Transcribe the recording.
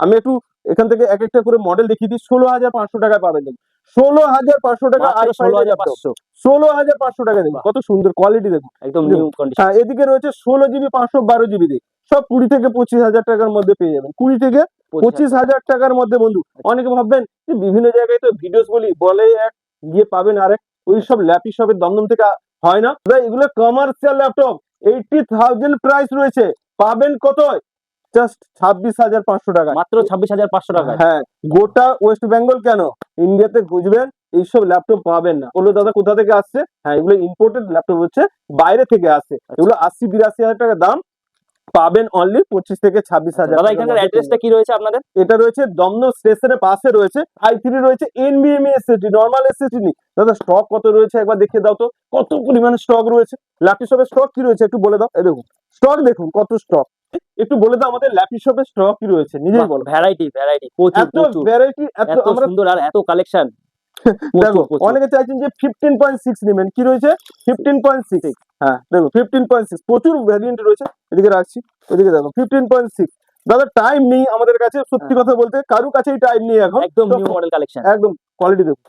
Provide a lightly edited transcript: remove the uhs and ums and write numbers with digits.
আমি একটু এখান থেকে এক একটা করে মডেল দেখিয়ে দিই। 16,500 টাকায় পাবেন। 16,500 টাকা মাত্র i5 16,500 16,500 টাকা দেখুন, কত সুন্দর কোয়ালিটি দেখুন, একদম নিউ কন্ডিশন। হ্যাঁ এদিকে রয়েছে 16 জিবি 512 জিবি দিয়ে, সব 20 থেকে 25,000 টাকার মধ্যে পেয়ে যাবেন। 20 থেকে 25,000 টাকার মধ্যে বন্ধু। অনেকে ভাববেন যে বিভিন্ন জায়গায় তো ভিডিওস বলে এক গিয়ে পাবেন আরেক, ওই সব ল্যাপটপের দমদম থেকে হয় না দাদা, এগুলো কমার্শিয়াল ল্যাপটপ। 80,000 প্রাইস রয়েছে, পাবেন কত? জাস্ট 26,500 টাকা, মাত্র 26,500 টাকায়। হ্যাঁ গোটা ওয়েস্ট বেঙ্গল কেন ইন্ডিয়াতে খুঁজবেন এইসব ল্যাপটপ পাবেন না। বললো দাদা কোথা থেকে আসছে, হ্যাঁ এগুলো ইম্পোর্টেড ল্যাপটপ হচ্ছে, বাইরে থেকে আসছে। এগুলো 80-82 হাজার টাকা দাম, পাবেন অনলি 25 থেকে 26,000। দাদা এখানকার অ্যাড্রেসটা কি রয়েছে আপনাদের? এটা রয়েছে দমদম স্টেশনের পাশে রয়েছে। i3 রয়েছে, NVMe SSD, নরমাল SSD নেই। দাদা স্টক কত রয়েছে একবার দেখিয়ে দাও তো, কত পরিমাণে স্টক রয়েছে। ল্যাপটপের স্টক কি রয়েছে একটু বলে দাও। এই দেখুন স্টক দেখুন কত স্টক, একটু বলে দাও আমাদের ল্যাপটপের স্টক কি রয়েছে, নিজেই বলো। ভ্যারাইটি প্রচুর এত ভ্যারাইটি, এত আমরা সুন্দর আর এত কালেকশন। দেখো অনেকে চাইছেন যে 15.6 নেবেন, কি রয়েছে 15.6, হ্যাঁ দেখো 15.6 প্রচুর ভ্যারিয়েন্ট রয়েছে। এদিকে রাখছি, এদিকে দেখো 15.6। দাদা টাইম নেই আমাদের কাছে, সত্যি কথা বলতে কারো কাছেই টাইম নেই এখন, একদম নিউ মডেল কালেকশন, একদম কোয়ালিটি দেখো।